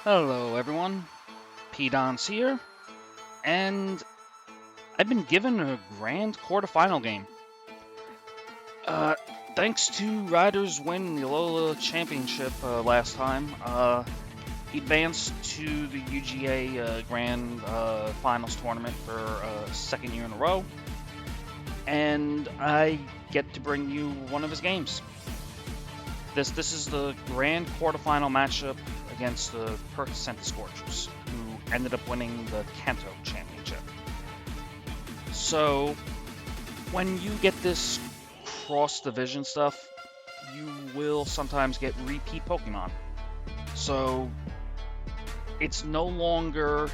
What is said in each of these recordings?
Hello everyone, P-Dons here, and I've been given a grand quarterfinal game. Thanks to Ryder's win the Alola Championship last time, he advanced to the UGA Grand Finals tournament for a second year in a row, and I get to bring you one of his games. This is the grand quarterfinal matchup against the Perth Centiskorchers, who ended up winning the Kanto Championship. So, when you get this cross-division stuff, you will sometimes get repeat Pokemon. So, it's no longer,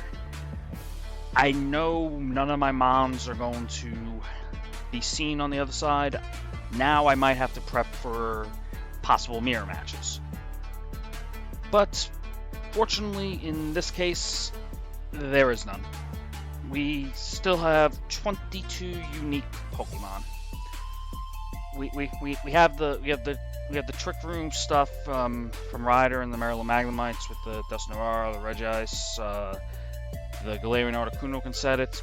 I know none of my mons are going to be seen on the other side. Now I might have to prep for possible mirror matches. But fortunately, in this case, there is none. We still have 22 unique Pokemon. We have the Trick Room stuff from Ryder and the Maryland Magnemites with the Dusknoir, the Regice, the Galarian Articuno can set it.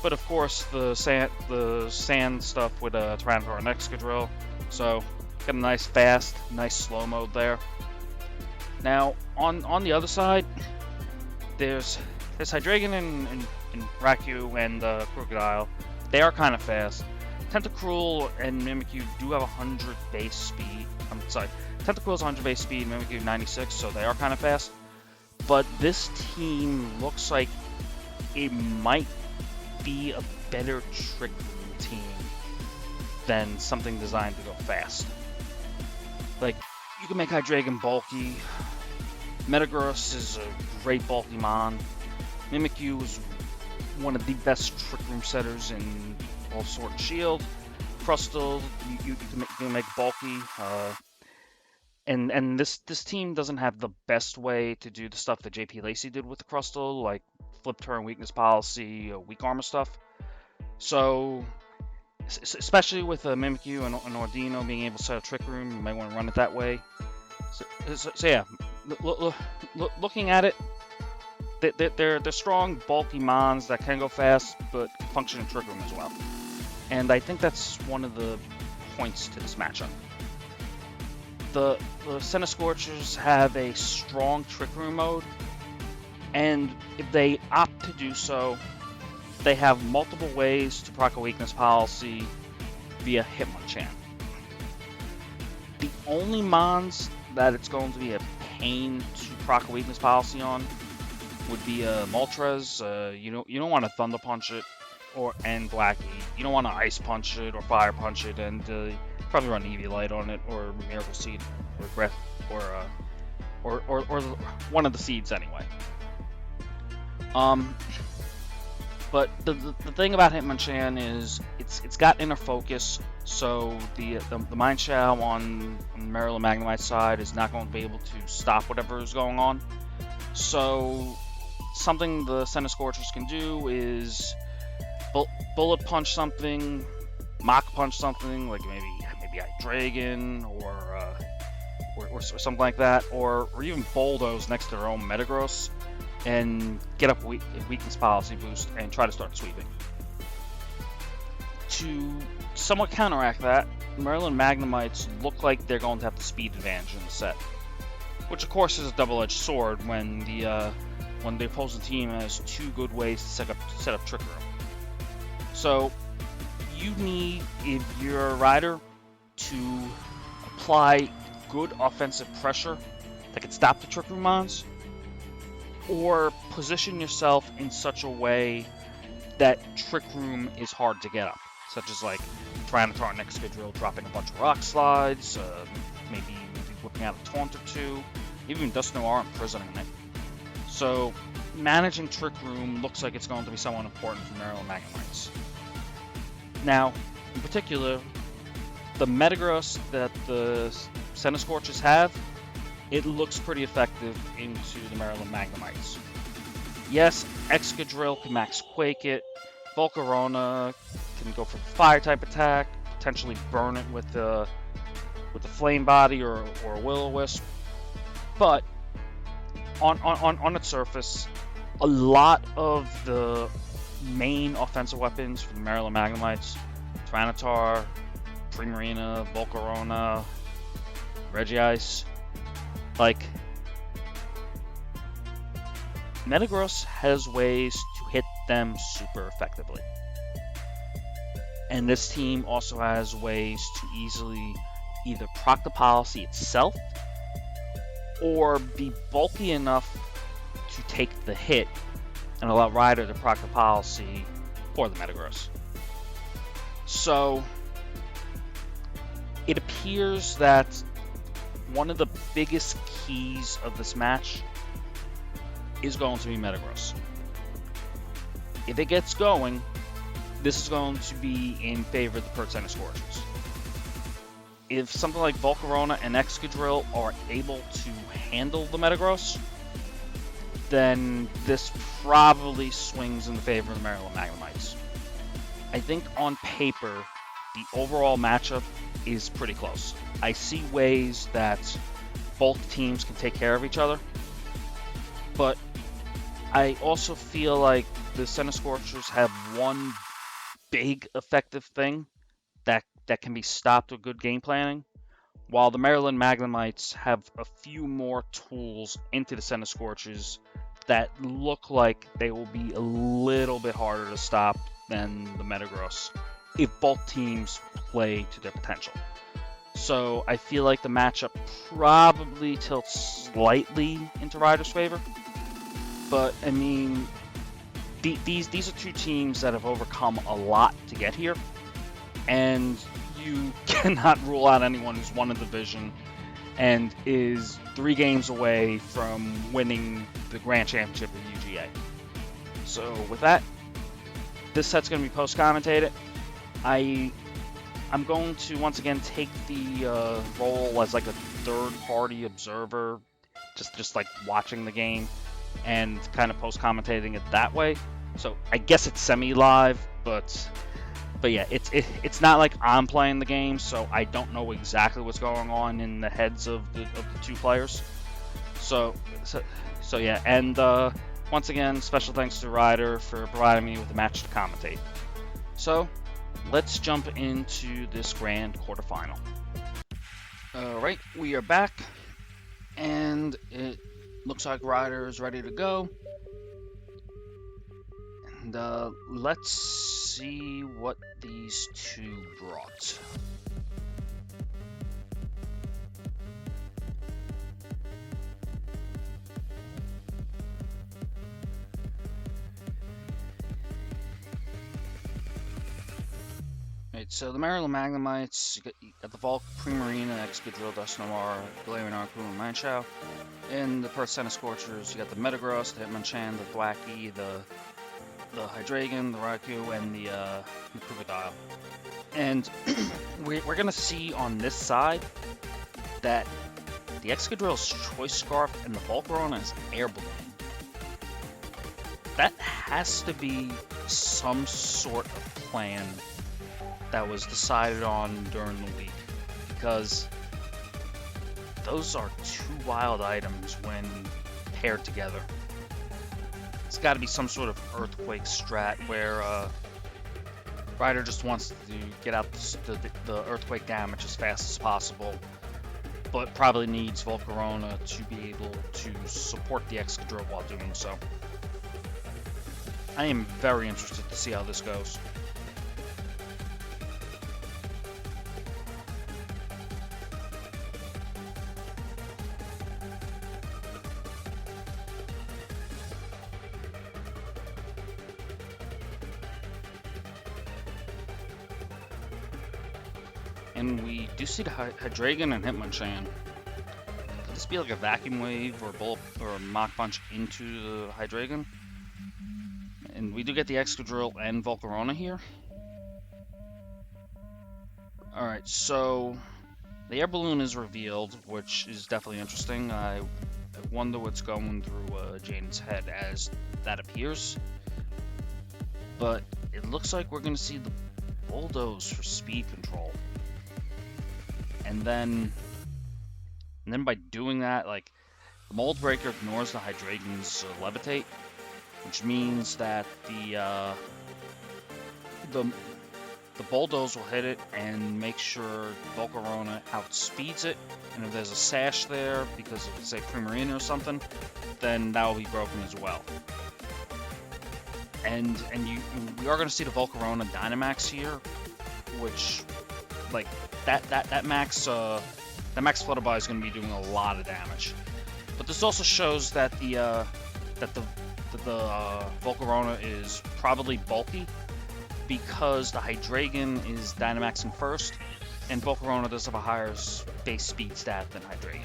But of course, the sand stuff with Tyranitar and Excadrill. So got a nice fast, nice slow mode there. Now, on the other side, there's Hydreigon and Raikou and Crocodile. They are kind of fast. Tentacruel and Mimikyu do have 100 base speed. I'm sorry, Tentacruel has 100 base speed, Mimikyu 96, so they are kind of fast. But this team looks like it might be a better Trick Room team than something designed to go fast. Like, you can make Hydreigon bulky. Metagross is a great bulky mon. Mimikyu is one of the best Trick Room setters in all Sword and Shield. Crustle, you can make bulky. And this team doesn't have the best way to do the stuff that JP Lacey did with the Crustle, like flip turn weakness policy, weak armor stuff. So, especially with Mimikyu and Ordino being able to set a Trick Room, you might want to run it that way. So yeah, looking at it, they're strong, bulky mons that can go fast, but can function in Trick Room as well. And I think that's one of the points to this matchup. The Centiskorchers have a strong Trick Room mode, and if they opt to do so, they have multiple ways to proc a weakness policy via Hitmonchan. The only mons that it's going to be a pain to proc a weakness policy on would be Moltres. You don't want to Thunder Punch it, and Blackie. You don't want to Ice Punch it or Fire Punch it, and probably run Eviolite on it or Miracle Seed or Breath or one of the seeds anyway. But the thing about Hitmonchan is it's got inner focus, so the Mind Shell on Maryland Magnemites side is not going to be able to stop whatever is going on. So something the Centiskorchers can do is bullet punch something, Mach Punch something, like maybe Hydreigon or something like that, or even Bulldoze next to their own Metagross and get up a weakness policy boost and try to start sweeping. To somewhat counteract that, Maryland Magnemites look like they're going to have the speed advantage in the set, which of course is a double-edged sword when the opposing team has two good ways to set up Trick Room. So you need, if you're a rider, to apply good offensive pressure that can stop the Trick Room mons, or position yourself in such a way that Trick Room is hard to get up, such as like Tyranitar and Excadrill dropping a bunch of Rock Slides, maybe whipping out a Taunt or two, even Dusknoir imprisoning it. So managing Trick Room looks like it's going to be somewhat important for Maryland Magnemites. Now, in particular, the Metagross that the Centiskorchers have, it looks pretty effective into the Maryland Magnemites. Yes, Excadrill can max Quake it, Volcarona can go for fire type attack, potentially burn it with the Flame Body or a Will-O-Wisp. But on its surface, a lot of the main offensive weapons for the Maryland Magnemites, Tyranitar, Primarina, Volcarona, Regice, like, Metagross has ways to hit them super effectively. And this team also has ways to easily either proc the policy itself or be bulky enough to take the hit and allow Ryder to proc the policy or the Metagross. So it appears that one of the biggest keys of this match is going to be Metagross. If it gets going, this is going to be in favor of the Perth Centiskorchers. If something like Volcarona and Excadrill are able to handle the Metagross, then this probably swings in the favor of the Maryland Magnemites. I think on paper, the overall matchup is pretty close. I see ways that both teams can take care of each other, but I also feel like the Centiskorchers have one big effective thing that can be stopped with good game planning, while the Maryland Magnemites have a few more tools into the Centiskorchers that look like they will be a little bit harder to stop than the Metagross if both teams play to their potential. So I feel like the matchup probably tilts slightly into Ryder's favor. But, I mean, these are two teams that have overcome a lot to get here. And you cannot rule out anyone who's won a division and is 3 games away from winning the Grand Championship of UGA. So, with that, this set's going to be post-commentated. I'm going to, once again, take the role as like a third-party observer, just like watching the game and kind of post-commentating it that way. So I guess it's semi-live, but yeah, it's not like I'm playing the game, so I don't know exactly what's going on in the heads of the two players. So yeah, and once again, special thanks to Ryder for providing me with the match to commentate. So let's jump into this grand quarterfinal. Alright, we are back, and it looks like Ryder is ready to go. And let's see what these two brought. Right, so the Maryland Magnemites, you got the Volk, Primarina, Excadrill, Dusknoir, Galarian Articuno, and Manchow. In the Perth Centiskorchers, you got the Metagross, the Hitmonchan, the Thwackey, the Hydreigon, the Raikou, and the Crocodile. And we're going to see on this side that the Excadrill's Choice Scarf and the Volcarona is Air Balloon. That has to be some sort of plan that was decided on during the week, because those are two wild items when paired together. It's got to be some sort of earthquake strat where Ryder just wants to get out the earthquake damage as fast as possible, but probably needs Volcarona to be able to support the Excadrill while doing so. I am very interested to see how this goes. And we do see the Hydreigon and Hitmonchan. Could this be like a Vacuum Wave or a Mach Punch into the Hydreigon? And we do get the Excadrill and Volcarona here. Alright, so the Air Balloon is revealed, which is definitely interesting. I wonder what's going through Jaden's head as that appears. But it looks like we're going to see the Bulldoze for speed control. And then by doing that, like, The Mold Breaker ignores the Hydreigon's Levitate, which means that the Bulldoze will hit it and make sure Volcarona outspeeds it, and if there's a sash there because of, say, Primarina or something, then that will be broken as well. And we are going to see the Volcarona Dynamax here, which, like, that max Flutterby is going to be doing a lot of damage. But this also shows that the Volcarona is probably bulky, because the Hydreigon is Dynamaxing first, and Volcarona does have a higher base speed stat than Hydreigon.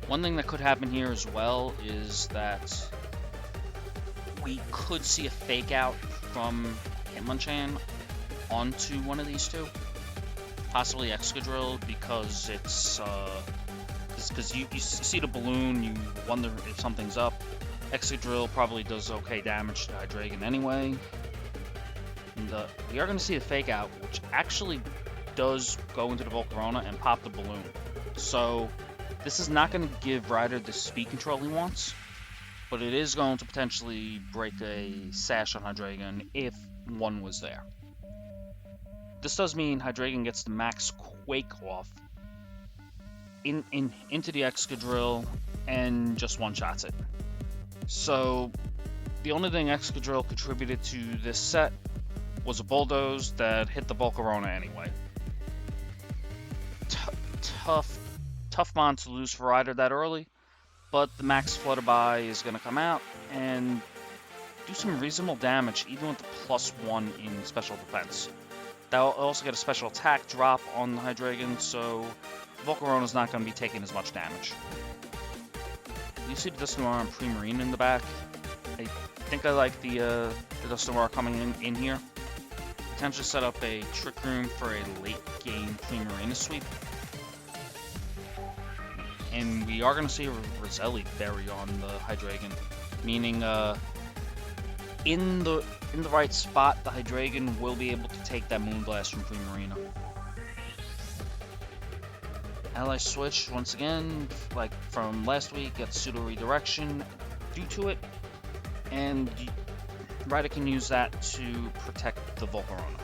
One thing that could happen here as well is that we could see a fake out from Hitmonchan onto one of these two, possibly Excadrill, because it's because you see the balloon, you wonder if something's up. Excadrill probably does okay damage to Hydreigon anyway. And we are going to see a fake out, which actually does go into the Volcarona and pop the balloon. So this is not going to give Ryder the speed control he wants, but it is going to potentially break a sash on Hydreigon if one was there. This does mean Hydreigon gets the max Quake off into the Excadrill and just one-shots it. So the only thing Excadrill contributed to this set was a Bulldoze that hit the Volcarona anyway. Tough mon to lose for Ryder that early, but the max Flutterby is going to come out and do some reasonable damage even with the +1 in special defense. They'll also get a special attack drop on the Hydreigon, so Volcarona's not going to be taking as much damage. You see the Dusknoir and Primarina in the back. I think I like the Dusknoir coming in here. Potentially set up a Trick Room for a late game Primarina sweep. And we are going to see a Roselli berry on the Hydreigon, meaning in the right spot, the Hydreigon will be able to take that Moonblast from Primarina. Ally Switch, once again, like from last week, gets Pseudo Redirection due to it, and Ryder can use that to protect the Volcarona.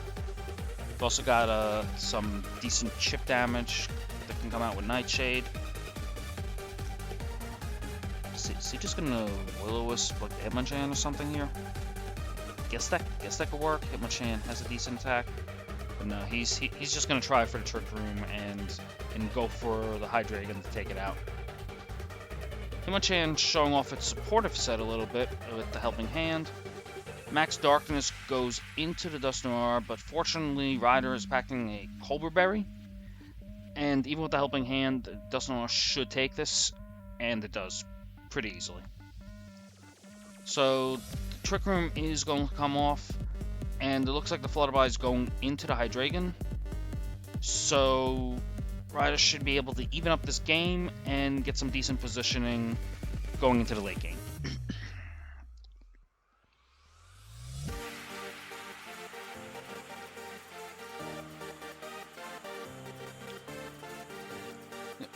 We've also got some decent chip damage that can come out with Nightshade. Is he just gonna Will-O-Wisp like Hitmonchan or something here? Guess that could work. Hitmonchan has a decent attack. But no, he's just gonna try for the Trick Room and go for the Hydreigon to take it out. Hitmonchan showing off its supportive set a little bit with the Helping Hand. Max Darkness goes into the Dusknoir, but fortunately Ryder is packing a Cobra Berry. And even with the Helping Hand, the Dusknoir should take this, and it does pretty easily. So the Trick Room is going to come off, and it looks like the Flutterby is going into the Hydreigon. So Ryder should be able to even up this game and get some decent positioning going into the late game.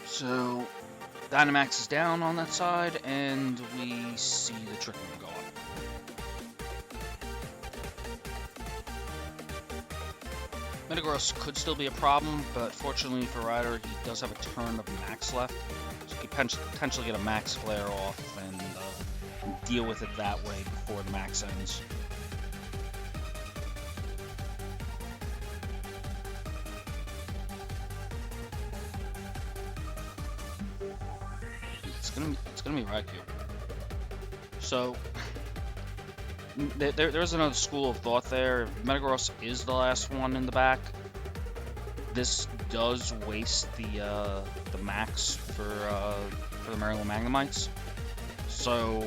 So Dynamax is down on that side, and we see the Trick Room go up. Metagross could still be a problem, but fortunately for Ryder, he does have a turn of max left, so he can potentially get a max flare off and deal with it that way before the max ends. It's gonna be Raikou. So there's another school of thought there. If Metagross is the last one in the back, this does waste the max for the Maryland Magnemites. So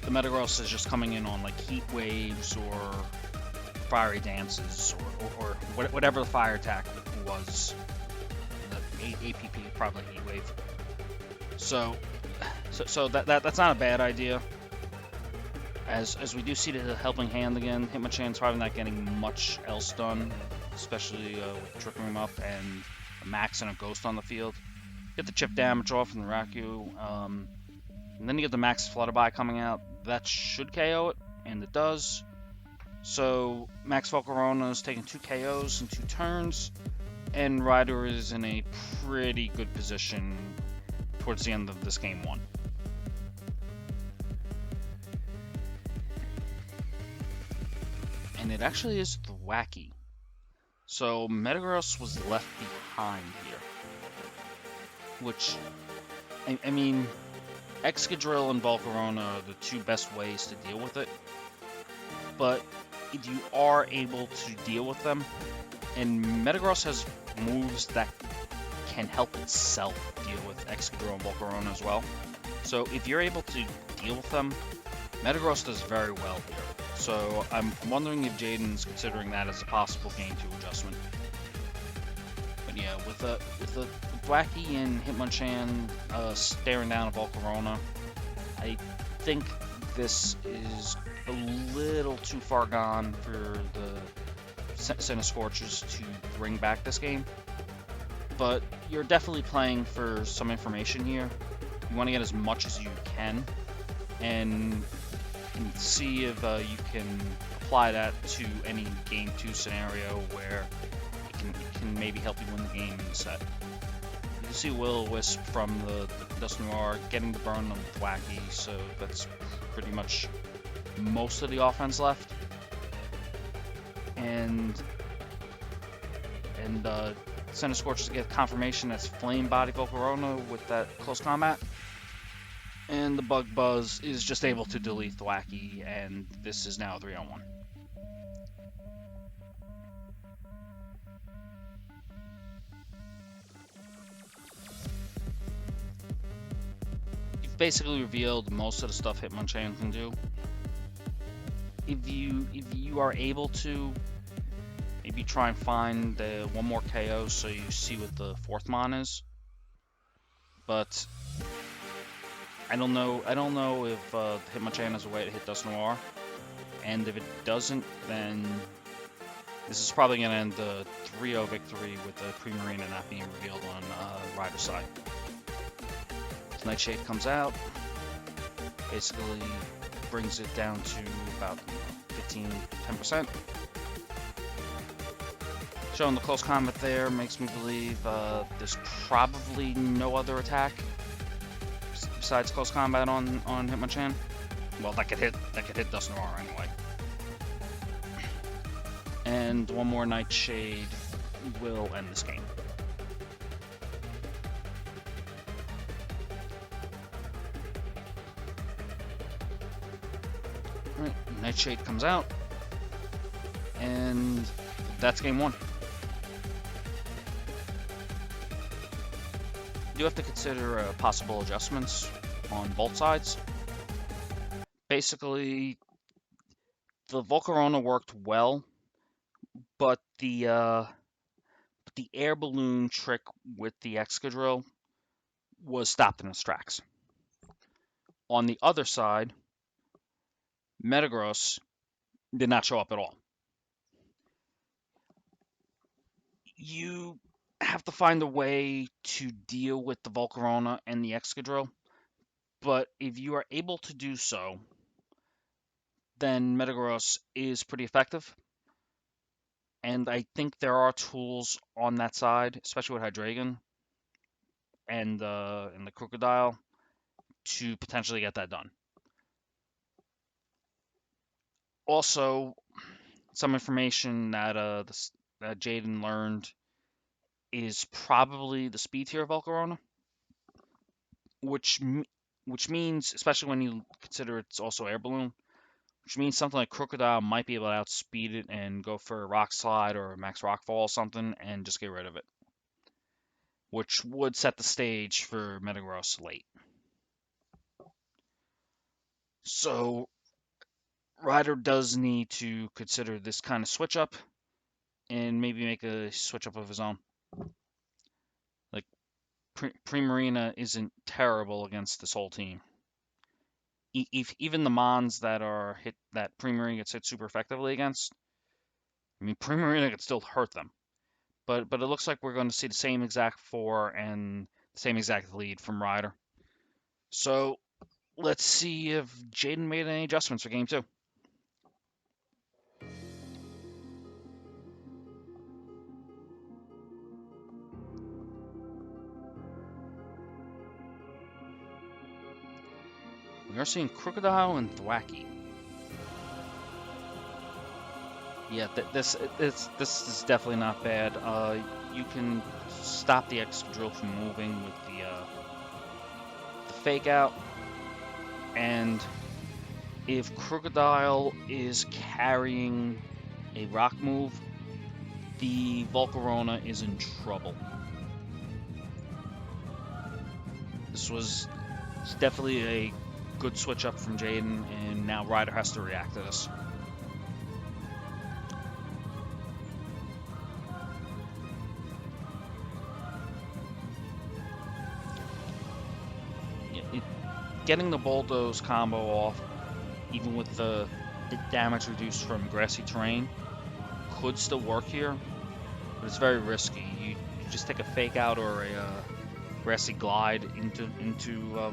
the Metagross is just coming in on like Heat Waves or Fiery Dances or whatever the fire attack was. The APP, probably Heat Wave. So that's not a bad idea. As we do see the Helping Hand again, Hitmonchan's probably not getting much else done, especially with Trick Room up, and a Max and a Ghost on the field. Get the chip damage off from the Raku, and then you get the Max Flutterby coming out. That should KO it, and it does. So Max Volcarona is taking 2 KOs in 2 turns, and Ryder is in a pretty good position towards the end of this game 1. And it actually is Thwacky. So Metagross was left behind here. Which, I mean, Excadrill and Volcarona are the 2 best ways to deal with it. But if you are able to deal with them, and Metagross has moves that can help itself deal with Excadrill and Volcarona as well. So if you're able to deal with them, Metagross does very well here. So I'm wondering if Jaden's considering that as a possible game 2 adjustment. But yeah, with the Thwacky and Hitmonchan staring down a Volcarona, I think this is a little too far gone for the Centiskorchers to bring back this game. But you're definitely playing for some information here. You want to get as much as you can, and see if you can apply that to any Game 2 scenario where it can maybe help you win the game in the set. You can see Will-O-Wisp from the Dusknoir getting the burn on the Thwacky, so that's pretty much most of the offense left. And Centiskorchers get confirmation that's Flame Body Volcarona with that close combat. And the Bug Buzz is just able to delete Thwacky, and this is now a 3-on-1. You've basically revealed most of the stuff Hitmonchan can do. If you are able to, maybe try and find one more KO so you see what the 4th Mon is. But I don't know if Hitmonchan has a way to hit Dusknoir, and if it doesn't, then this is probably going to end the 3-0 victory with the Primarina not being revealed on Ryder's side. Nightshade comes out, basically brings it down to about 10%. Showing the close combat there makes me believe there's probably no other attack besides close combat on Hitmonchan. Well, that could hit Dusknoir anyway. And one more Nightshade will end this game. Alright, Nightshade comes out, and that's game 1. You have to consider possible adjustments on both sides. Basically, the Volcarona worked well, but the air balloon trick with the Excadrill was stopped in its tracks. On the other side, Metagross did not show up at all. You have to find a way to deal with the Volcarona and the Excadrill, but if you are able to do so, then Metagross is pretty effective. And I think there are tools on that side, especially with Hydreigon and the Crocodile, to potentially get that done. Also, some information that that Jaden learned is probably the speed tier of Volcarona, which means, especially when you consider it's also air balloon, which means something like Crocodile might be able to outspeed it and go for a Rock Slide or a Max Rockfall or something and just get rid of it, which would set the stage for Metagross late. So Ryder does need to consider this kind of switch up and maybe make a switch up of his own. Like, Primarina isn't terrible against this whole team. Even the Mons that are hit, that Primarina gets hit super effectively against, I mean, Primarina could still hurt them. but it looks like we're going to see the same exact 4 and the same exact lead from Ryder. So let's see if Jaden made any adjustments for game 2. We are seeing Crocodile and Thwacky. Yeah, this is definitely not bad. You can stop the Excadrill from moving with the fake out, and if Crocodile is carrying a rock move, the Volcarona is in trouble. This was definitely a good switch up from Jaden, and now Ryder has to react to this. Getting the Bulldoze combo off, even with the damage reduced from grassy terrain, could still work here, but it's very risky. You just take a fake out or a grassy glide into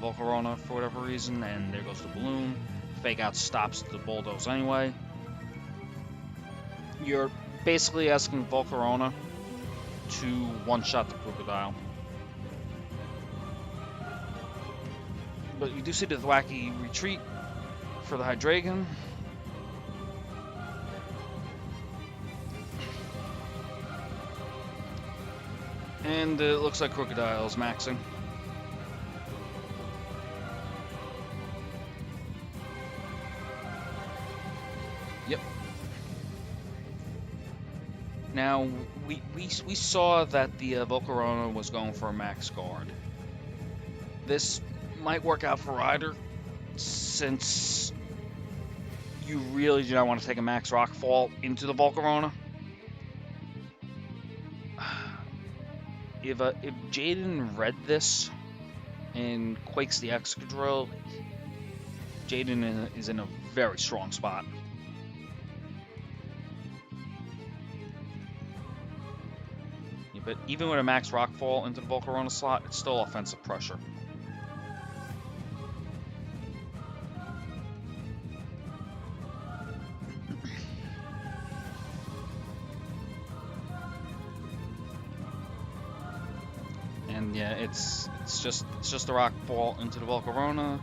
Volcarona for whatever reason, and there goes the balloon. Fake out stops the Bulldoze anyway. You're basically asking Volcarona to one-shot the Crocodile. But you do see the Thwacky retreat for the Hydreigon. And it looks like Crocodile's maxing. Yep. Now, we saw that the Volcarona was going for a max guard. This might work out for Ryder, since you really do not want to take a max rock fall into the Volcarona. If Jaden read this and quakes the Excadrill, Jaden is in a very strong spot. Yeah, but even with a max rock fall into the Volcarona slot, it's still offensive pressure. And yeah, it's just a rock fall into the Volcarona.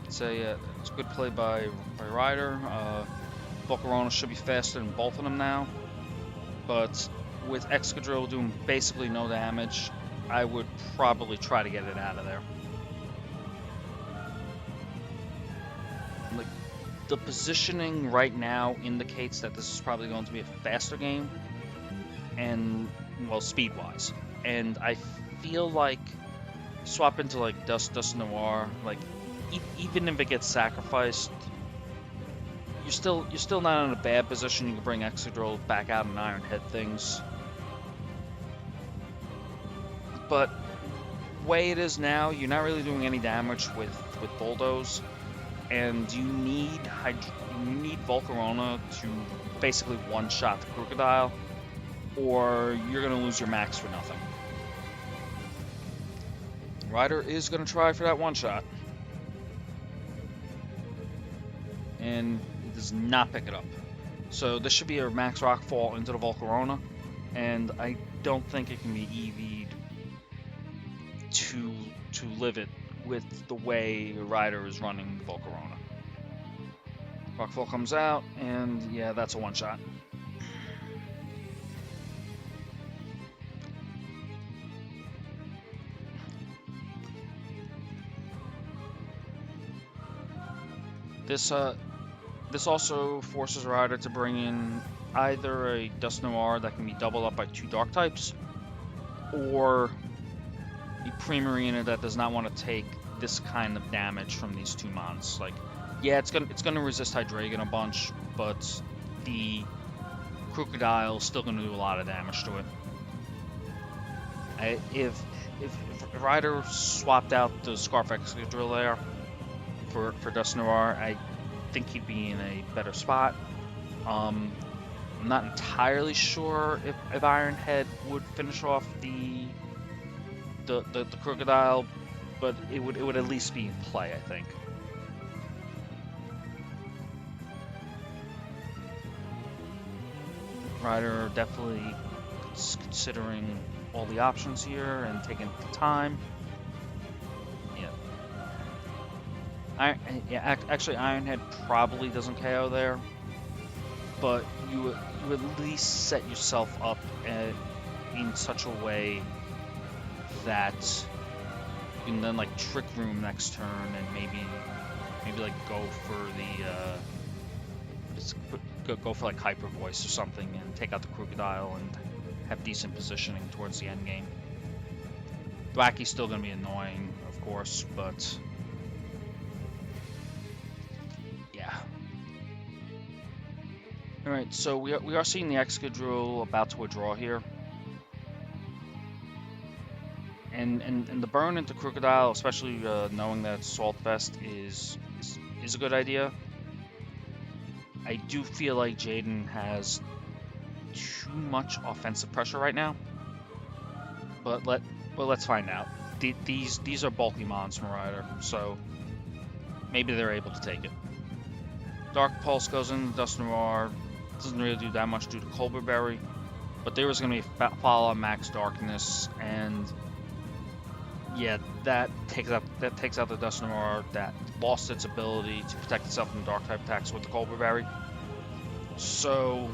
It's a good play by Ryder. Volcarona should be faster than both of them now, but with Excadrill doing basically no damage, I would probably try to get it out of there. Like, the positioning right now indicates that this is probably going to be a faster game, and well, speed-wise. And I feel like swap into like Dust Noir, like even if it gets sacrificed, you're still not in a bad position. You can bring Excadrill back out and Iron Head things. But way it is now, you're not really doing any damage with Bulldoze, and you need Volcarona to basically one-shot the Crocodile, or you're gonna lose your max for nothing. Ryder is gonna try for that one-shot, and he does not pick it up. So this should be a max rock fall into the Volcarona, and I don't think it can be EV'd to live it with the way Ryder is running the Volcarona. Rockfall comes out, and yeah, that's a one-shot. This also forces Ryder to bring in either a Dust Noir that can be doubled up by 2 Dark types, or a Primarina that does not want to take this kind of damage from these 2 mons. Like, yeah, it's gonna resist Hydreigon a bunch, but the Crocodile is still gonna do a lot of damage to it. If Ryder swapped out the Scarf Excadrill there for Dust Noir, I think he'd be in a better spot. I'm not entirely sure if Ironhead would finish off the Crocodile, but it would at least be in play, I think. Ryder definitely considering all the options here and taking the time. Actually, Ironhead probably doesn't KO there, but you at least set yourself up in such a way that you can then like Trick Room next turn and maybe like go for go for like Hyper Voice or something and take out the Crocodile and have decent positioning towards the end game. Thwacky's still going to be annoying, of course, but yeah. All right, so we are seeing the Excadrill about to withdraw here. And the burn into Crocodile, especially knowing that Salt Vest is a good idea. I do feel like Jaden has too much offensive pressure right now, but let's find out. These are bulky mons from Ryder, so maybe they're able to take it. Dark Pulse goes in, Dust Noir doesn't really do that much due to Colbur Berry, but there was going to be follow-up Max Darkness, and yeah, that takes out the Dust Noir that lost its ability to protect itself from dark type attacks with the Colbur Berry. So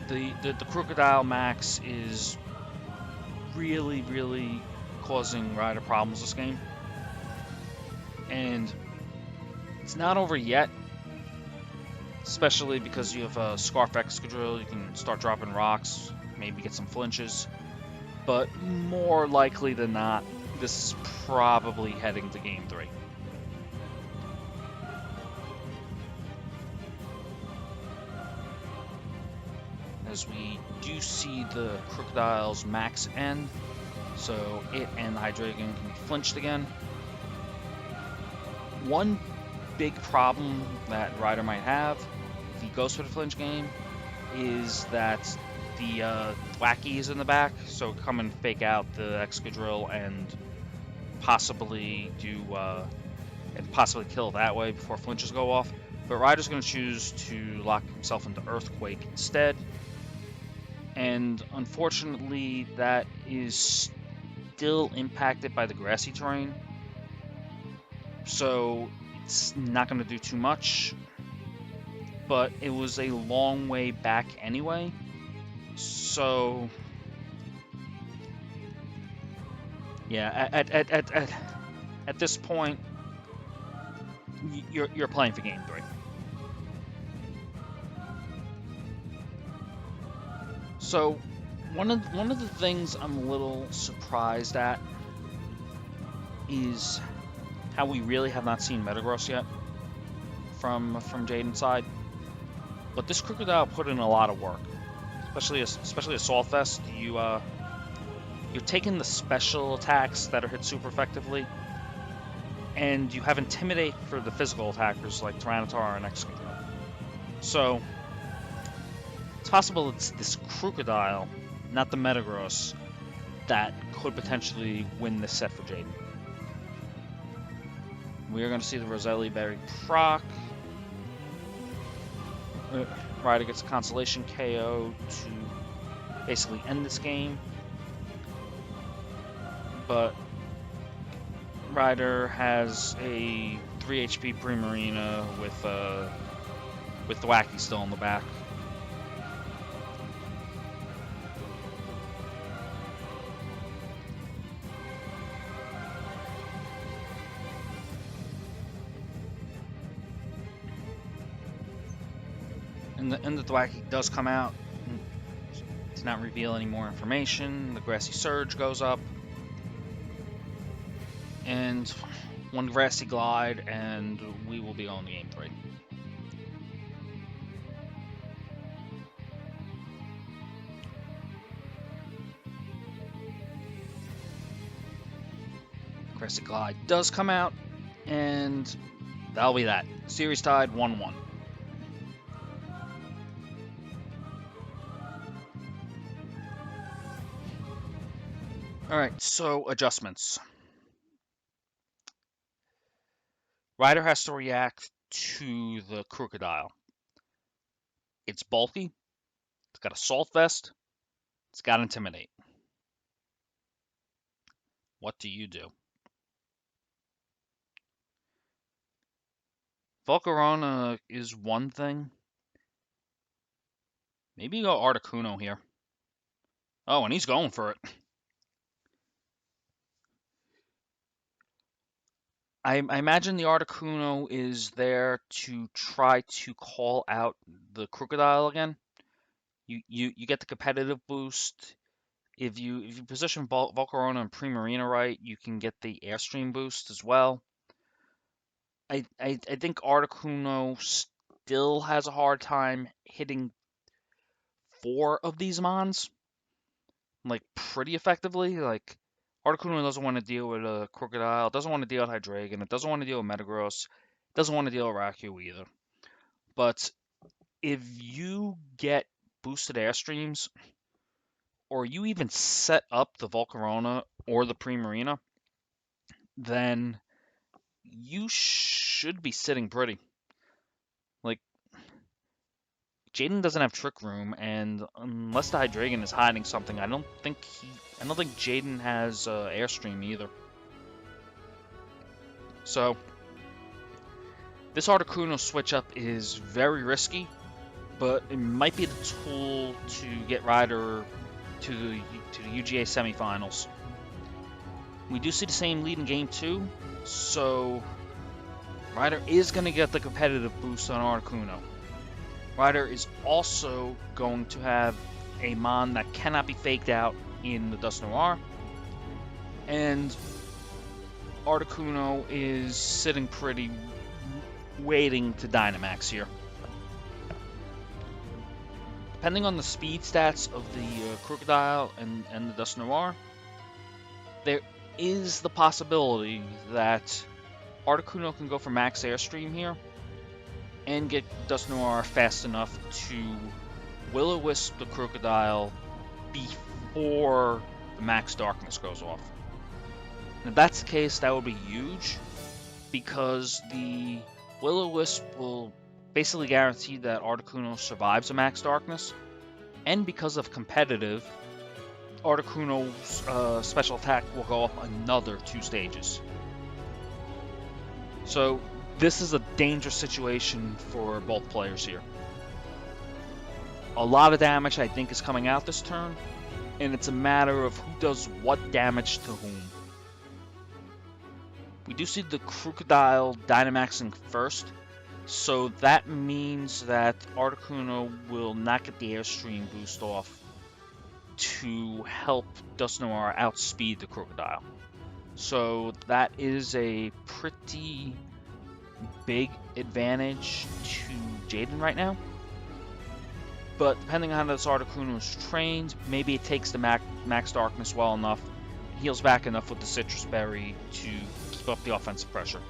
the Crocodile Max is really causing Ryder problems this game, and it's not over yet. Especially because you have a Scarf Excadrill, you can start dropping rocks, maybe get some flinches. But more likely than not, this is probably heading to Game 3. As we do see the Crocodile's max end, so it and the Hydreigon can be flinched again. One big problem that Ryder might have if he goes for the flinch game is that the Thwacky is in the back, so come and fake out the Excadrill and possibly kill that way before flinches go off. But Ryder's going to choose to lock himself into Earthquake instead, and unfortunately that is still impacted by the grassy terrain, so it's not going to do too much, but it was a long way back anyway, so yeah, at this point, you're playing for Game 3. So one of the things I'm a little surprised at is how we really have not seen Metagross yet from Jaden's side. But this Crocodile put in a lot of work, especially Assault Vest. You're taking the special attacks that are hit super effectively, and you have Intimidate for the physical attackers like Tyranitar and Excadrill. So it's possible it's this Crocodile, not the Metagross, that could potentially win this set for Jaden. We are going to see the Roselli Berry proc. Ryder gets a Constellation KO to basically end this game. But Ryder has a 3 HP Primarina with Thwacky still in the back. And the Thwacky does come out. Does not reveal any more information. The Grassy Surge goes up. And one Grassy Glide, and we will be on Game 3. Grassy Glide does come out, and that'll be that. Series tied 1-1. Alright, so adjustments. Rider has to react to the crocodile. It's bulky, it's got a salt vest, it's got intimidate. What do you do? Volcarona is one thing. Maybe you go Articuno here. Oh, and he's going for it. I imagine the Articuno is there to try to call out the crocodile again. You get the competitive boost. If you position Volcarona and Primarina right, you can get the Airstream boost as well. I think Articuno still has a hard time hitting 4 of these mons, like, pretty effectively. Like, Articuno doesn't want to deal with a Crocodile, doesn't want to deal with Hydreigon, it doesn't want to deal with Metagross, doesn't want to deal with Raikou either. But if you get boosted Airstreams, or you even set up the Volcarona or the Primarina, then you should be sitting pretty. Like, Jaden doesn't have Trick Room, and unless the Hydreigon is hiding something, I don't think Jaden has Airstream either. So this Articuno switch up is very risky, but it might be the tool to get Ryder to the UGA semifinals. We do see the same lead in game 2, so Ryder is going to get the competitive boost on Articuno. Ryder is also going to have a Mon that cannot be faked out in the Dusknoir, and Articuno is sitting pretty, waiting to Dynamax here. Depending on the speed stats of the Crocodile and the Dusknoir, there is the possibility that Articuno can go for max Airstream here and get Dusknoir fast enough to Will-O-Wisp the Crocodile before the max Darkness goes off. And if that's the case, that would be huge, because the Will-O-Wisp will basically guarantee that Articuno survives a max Darkness, and because of competitive, Articuno's special attack will go up another 2 stages. So this is a dangerous situation for both players here. A lot of damage, I think, is coming out this turn, and it's a matter of who does what damage to whom. We do see the Crocodile Dynamaxing first, so that means that Articuno will not get the Airstream boost off to help Dusknoir outspeed the Crocodile. So that is a pretty big advantage to Jaden right now. But depending on how this Articuno is trained, maybe it takes the max Darkness well enough, heals back enough with the Citrus Berry to keep up the offensive pressure.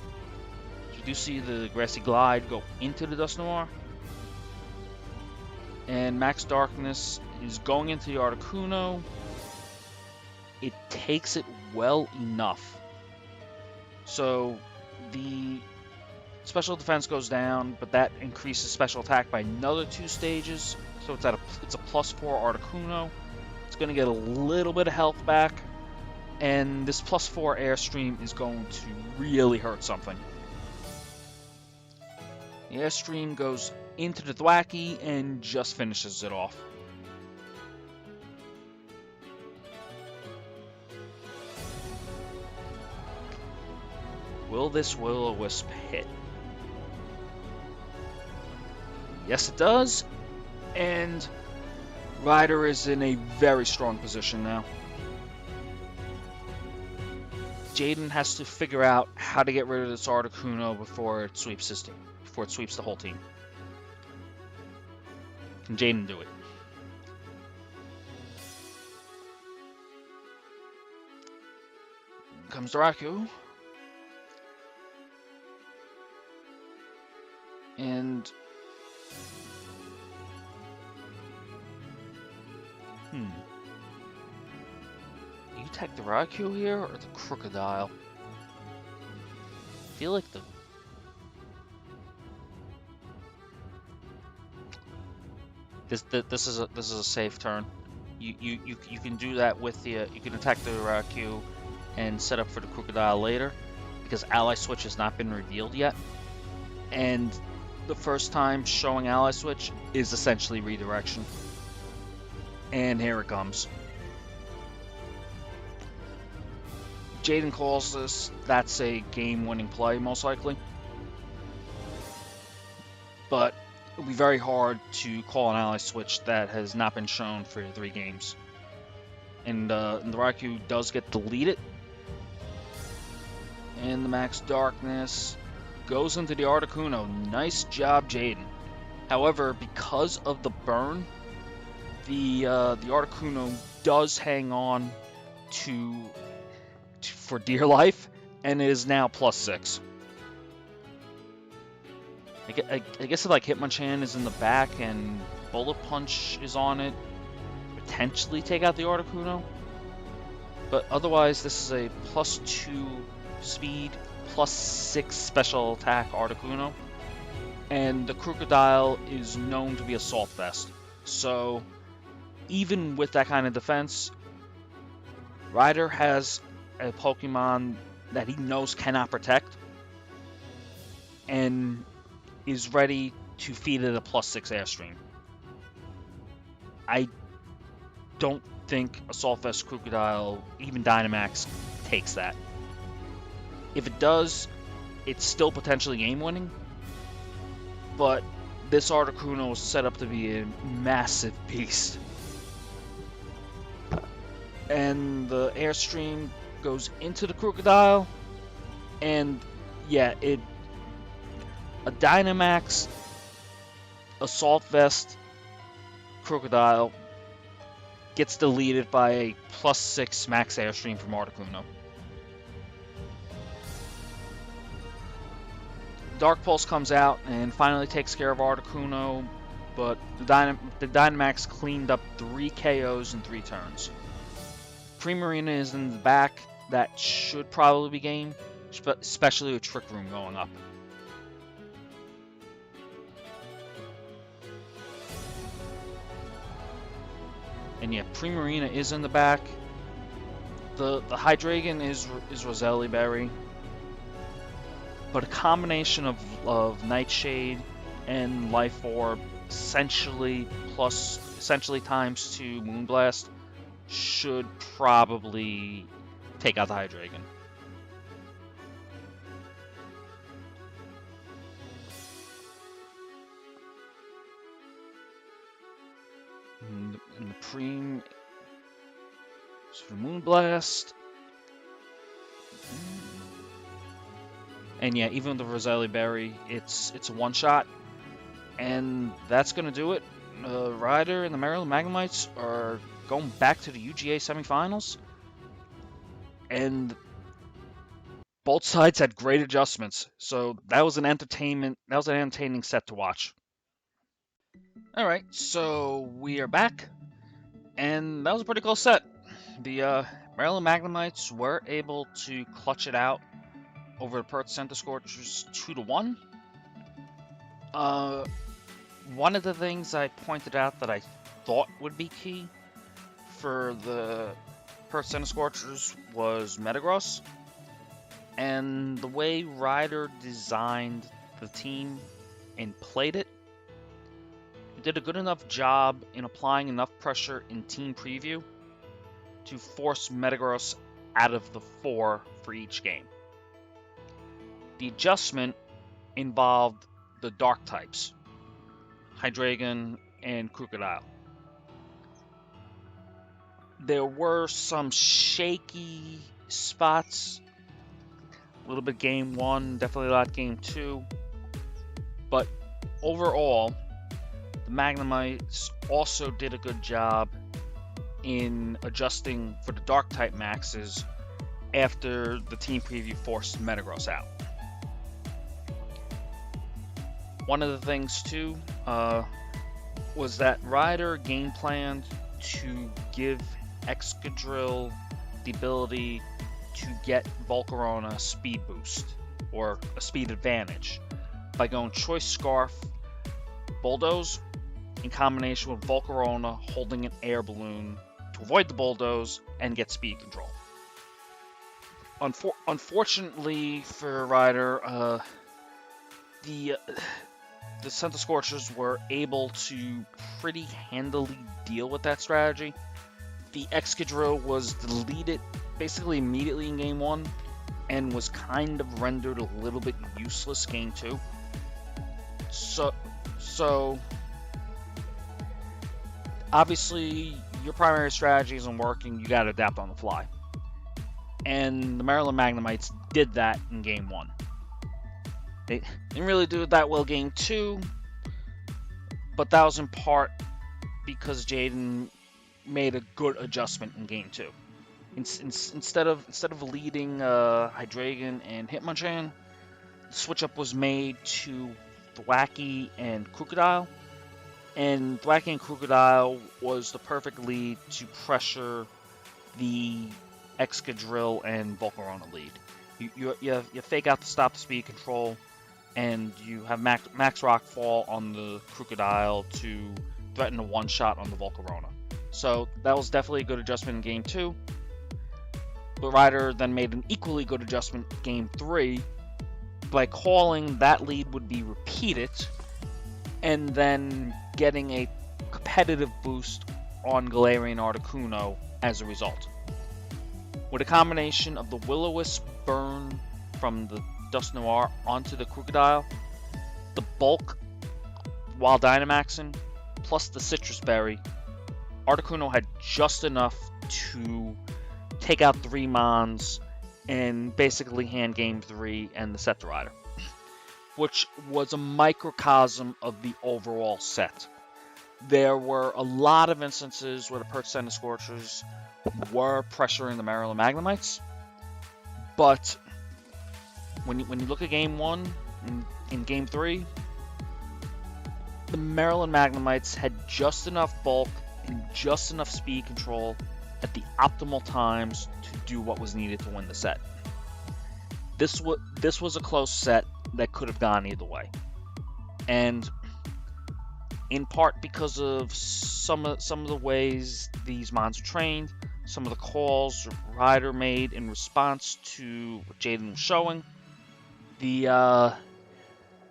So we do see the Grassy Glide go into the Dusknoir, and max Darkness is going into the Articuno. It takes it well enough. So the special defense goes down, but that increases special attack by another 2 stages. So it's a +4 Articuno. It's going to get a little bit of health back, and this +4 Airstream is going to really hurt something. The Airstream goes into the Thwackey and just finishes it off. Will this Will-O-Wisp hit? Yes, it does. And Ryder is in a very strong position now. Jaden has to figure out how to get rid of this Articuno before it sweeps the whole team. Can Jaden do it? Comes the Raikou. And you attack the Raikou here or the Crocodile? I feel like the... This is a safe turn. You can do that with the you can attack the Raikou and set up for the Crocodile later, because Ally Switch has not been revealed yet, and the first time showing Ally Switch is essentially redirection. And here it comes. Jaden calls this. That's a game-winning play, most likely. But it would be very hard to call an Ally Switch that has not been shown for 3 games. And the Raikou does get deleted. And the Max Darkness goes into the Articuno. Nice job, Jaden. However, because of the burn, the Articuno does hang on for dear life, and it is now +6. I guess if like Hitmonchan is in the back and Bullet Punch is on it, potentially take out the Articuno. But otherwise, this is a +2 speed, +6 special attack Articuno. And the Crocodile is known to be Assault Vest. So even with that kind of defense, Ryder has a Pokemon that he knows cannot protect, and is ready to feed it a +6 Airstream. I don't think Assault Vest Crocodile, even Dynamax, takes that. If it does, it's still potentially game-winning, but this Articuno is set up to be a massive beast. And the Airstream goes into the Crocodile, and yeah, a Dynamax Assault Vest Crocodile gets deleted by a +6 Max Airstream from Articuno. Dark Pulse comes out and finally takes care of Articuno, but the Dynamax cleaned up 3 KOs in 3 turns. Primarina is in the back. That should probably be game, especially with Trick Room going up. And yeah, Primarina is in the back. The Hydreigon is Roselli Berry, but a combination of Nightshade and Life Orb, essentially times 2 Moonblast, should probably take out the Hydreigon. And the Preem is for Moonblast. And yeah, even with the Roselli Berry, it's a one-shot. And that's going to do it. Ryder and the Maryland Magnemites are going back to the UGA semifinals. And both sides had great adjustments. So that was an entertaining set to watch. Alright, so we are back. And that was a pretty cool set. The Maryland Magnemites were able to clutch it out over the Perth Centiskorchers 2-1. One of the things I pointed out that I thought would be key for the Perth Centiskorchers was Metagross. And the way Ryder designed the team and played it, did a good enough job in applying enough pressure in team preview to force Metagross out of the 4 for each game. The adjustment involved the dark types, Hydreigon and Crocodile. There were some shaky spots, a little bit game 1, definitely a lot game 2, but overall, the Magnemites also did a good job in adjusting for the dark type maxes after the team preview forced Metagross out. One of the things too was that Ryder game planned to give Excadrill the ability to get Volcarona a speed boost, or a speed advantage, by going Choice Scarf, Bulldoze, in combination with Volcarona holding an air balloon to avoid the Bulldoze and get speed control. Unfortunately for Ryder, the Centiskorchers were able to pretty handily deal with that strategy. The Excadrill was deleted basically immediately in Game 1 and was kind of rendered a little bit useless Game 2. So obviously your primary strategy isn't working, you gotta adapt on the fly. And the Maryland Magnemites did that in Game 1. They didn't really do it that well Game 2, but that was in part because Jaden made a good adjustment in Game 2. Instead of leading Hydreigon and Hitmonchan, the switch up was made to Thwackey and Crocodile, and Thwackey and Crocodile was the perfect lead to pressure the Excadrill and Volcarona lead. You fake out the stop the speed control, and you have Max Rock fall on the Crocodile to threaten a one-shot on the Volcarona. So that was definitely a good adjustment in Game 2. But Ryder then made an equally good adjustment in Game 3 by calling that lead would be repeated and then getting a competitive boost on Galarian Articuno as a result. With a combination of the Will-O-Wisp burn from the Dust Noir onto the Crocodile, the bulk while Dynamaxing, plus the Citrus Berry, Articuno had just enough to take out 3 Mons and basically hand Game 3 and the set to Ryder, which was a microcosm of the overall set. There were a lot of instances where the Perth Centiskorchers were pressuring the Maryland Magnemites, but when you look at Game 1 and in Game 3, the Maryland Magnemites had just enough bulk and just enough speed control at the optimal times to do what was needed to win the set. This was a close set that could have gone either way, and in part because of some of the ways these Mons were trained, some of the calls Ryder made in response to what Jaden was showing, the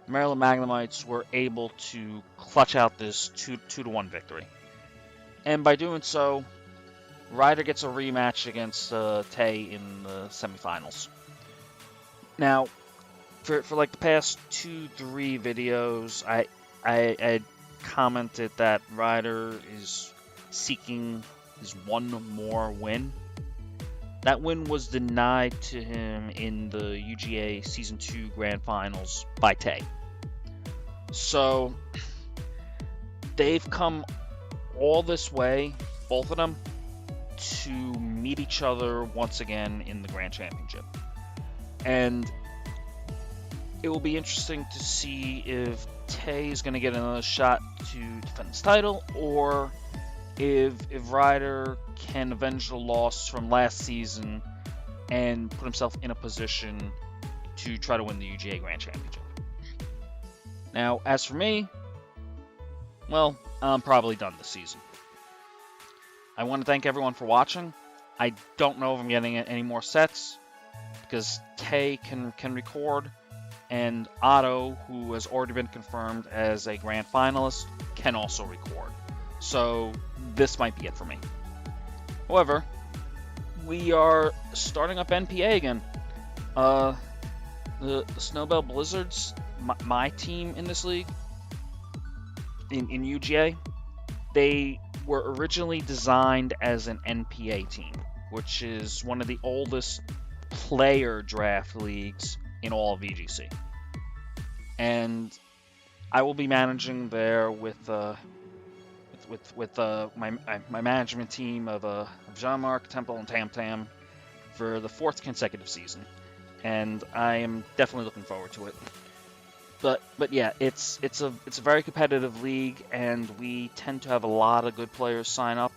Maryland Magnemites were able to clutch out this 2-1 victory. And by doing so, Ryder gets a rematch against Tay in the semifinals. Now, for like the past 2-3 videos, I had commented that Ryder is seeking his one more win. That win was denied to him in the UGA Season 2 Grand Finals by Tay. So, they've come all this way, both of them, to meet each other once again in the Grand Championship. And it will be interesting to see if Tay is going to get another shot to defend his title, or if Ryder can avenge the loss from last season and put himself in a position to try to win the UGA Grand Championship. Now, as for me, well, I'm probably done this season. I want to thank everyone for watching. I don't know if I'm getting any more sets, because Tay can record, and Otto, who has already been confirmed as a grand finalist, can also record. So this might be it for me. However, we are starting up NPA again. The Snowbell Blizzards, my team in this league, in UGA, they were originally designed as an NPA team, which is one of the oldest player draft leagues in all of VGC. And I will be managing there with my management team of Jean-Marc, Temple, and Tam Tam for the 4th consecutive season, and I am definitely looking forward to it. But yeah, it's a very competitive league, and we tend to have a lot of good players sign up.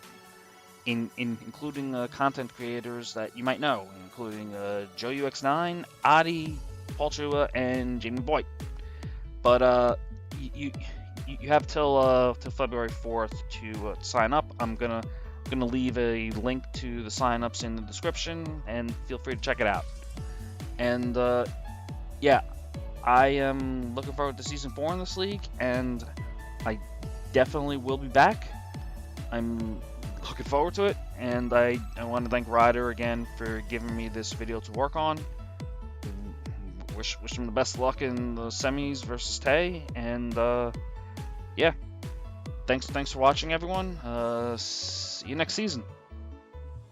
including content creators that you might know, including Joe UX9, Adi, Paul Chua, and Jamie Boyd. But you have till February 4th to sign up. I'm gonna leave a link to the sign-ups in the description, and feel free to check it out. And yeah, I am looking forward to Season 4 in this league, and I definitely will be back. I'm looking forward to it, and I want to thank Ryder again for giving me this video to work on. Wish him the best luck in the semis versus Tay, and yeah, thanks for watching, everyone. See you next season.